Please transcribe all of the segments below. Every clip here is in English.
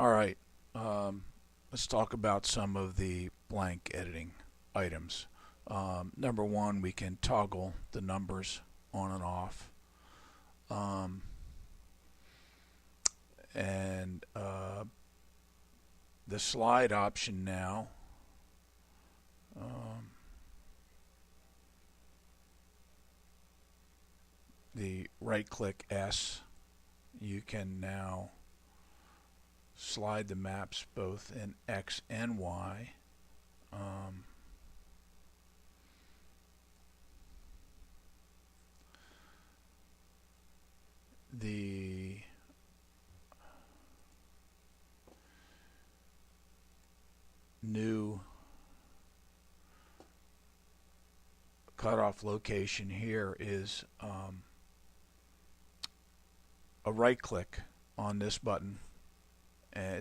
All right, let's talk about some of the blank editing items. Number one, we can toggle the numbers on and off. Um, and the slide option now, um, the right click S, you can now slide the maps both in X and Y. Um, the new cutoff location here is a right click on this button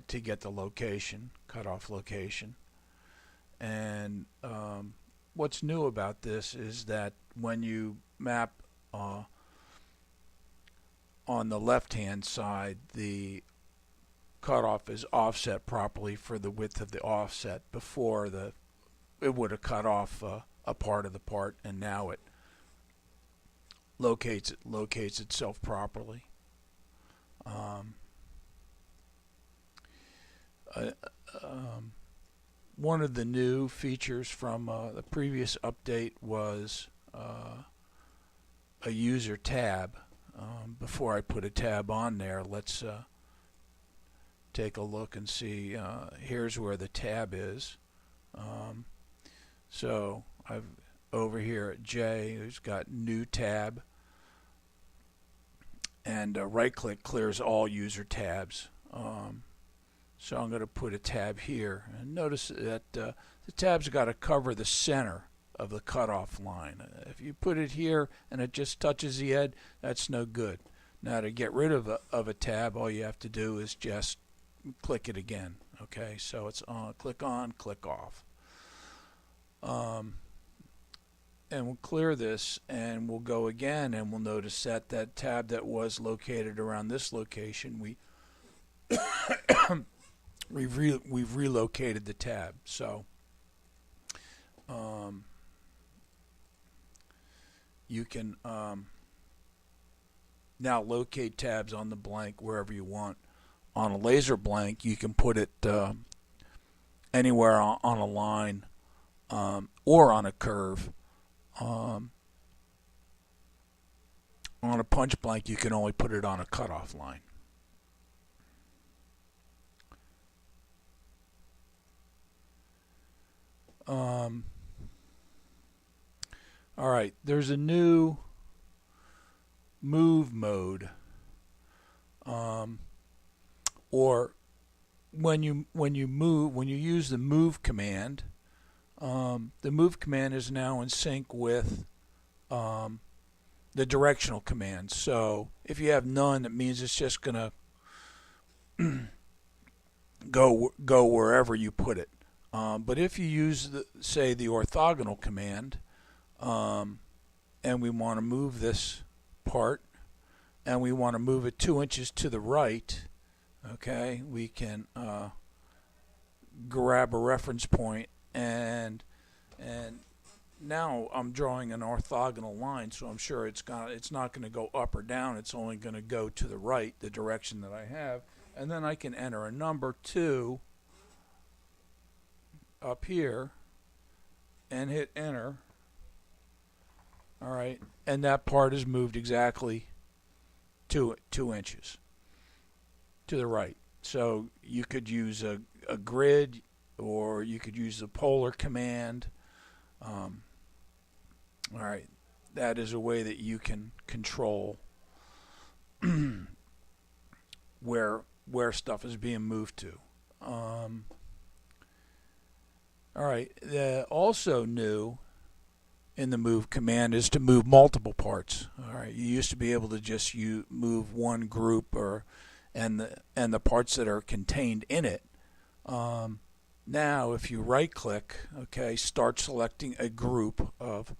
to get the location, cutoff location. And what's new about this is that when you map on the left hand side, the cutoff is offset properly for the width of the offset. Before, it would have cut off a part of the part, and now it locates itself properly. Um, uh, One of the new features from the previous update was a user tab. Before I put a tab on there, let's take a look and see. Here's where the tab is. So I've over here at J, who's got new tab, and right click clears all user tabs. So I'm going to put a tab here, and notice that the tab's got to cover the center of the cutoff line. If you put it here and it just touches the edge, that's no good. Now to get rid of a tab, all you have to do is just click it again. Okay, so it's on, click off. And we'll clear this, and we'll go again, and we'll notice that that tab that was located around this location, we've relocated the tab. So you can now locate tabs on the blank wherever you want. On a laser blank, you can put it anywhere on a line or on a curve. On a punch blank, you can only put it on a cutoff line. All right, there's a new move mode, or when you use the move command. The move command is now in sync with the directional command. So if you have none, it means it's just gonna go wherever you put it. But if you use say the orthogonal command, and we want to move this part, and we want to move it 2 inches to the right, okay, we can grab a reference point, and now I'm drawing an orthogonal line, so I'm sure it's not going to go up or down. It's only going to go to the right, the direction that I have, and then I can enter a number 2 up here and hit enter. All right, and that part is moved exactly 2 inches to the right. So you could use a grid, or you could use the polar command. All right, that is a way that you can control where stuff is being moved to. All right, also new in the move command is to move multiple parts. All right, you used to be able to just move one group and the parts that are contained in it. Now, if you right click, okay, start selecting a group of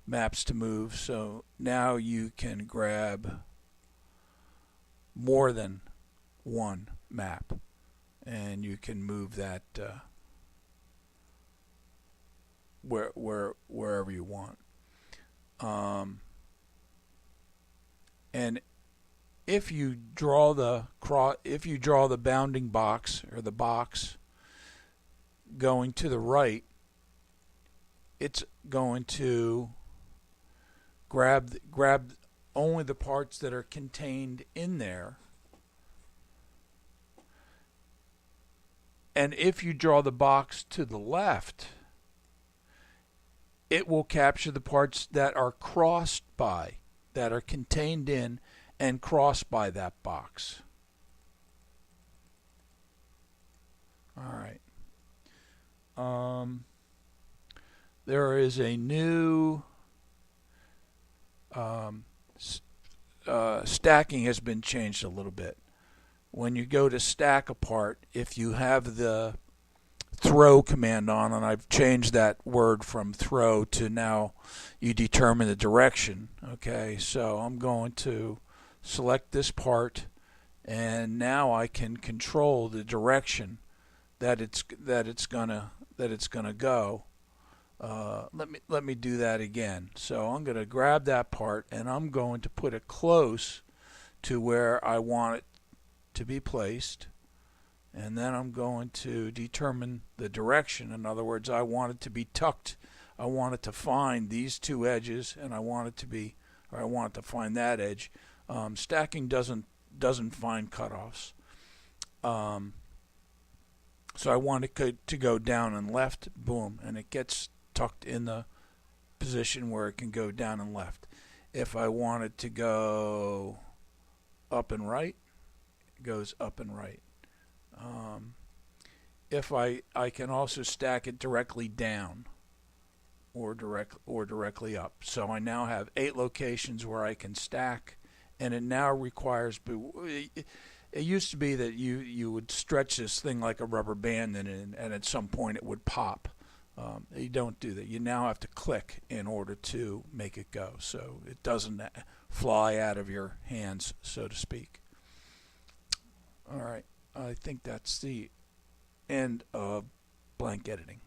maps to move. So now you can grab more than one map, and you can move that wherever you want. And if you draw the bounding box or the box going to the right, it's going to grab only the parts that are contained in there. And if you draw the box to the left, it will capture the parts that are crossed by, that are contained in and crossed by that box. All right. There is a new stacking has been changed a little bit. When you go to stack a part, if you have the throw command on, and I've changed that word from throw to now you determine the direction. Okay, so I'm going to select this part, and now I can control the direction that it's gonna go. Let me do that again. So I'm going to grab that part and I'm going to put it close to where I want it to be placed, and then I'm going to determine the direction. In other words, I want it to be tucked. I want it to find these two edges, and I want it to find that edge. Stacking doesn't find cutoffs. So I want it to go down and left, boom, and it gets tucked in the position where it can go down and left. If I want it to go up and right, it goes up and right. If I can also stack it directly down or directly up. So I now have 8 locations where I can stack, and it now requires. It used to be that you would stretch this thing like a rubber band, and at some point it would pop. You don't do that. You now have to click in order to make it go, so it doesn't fly out of your hands, so to speak. All right, I think that's the end of blank editing.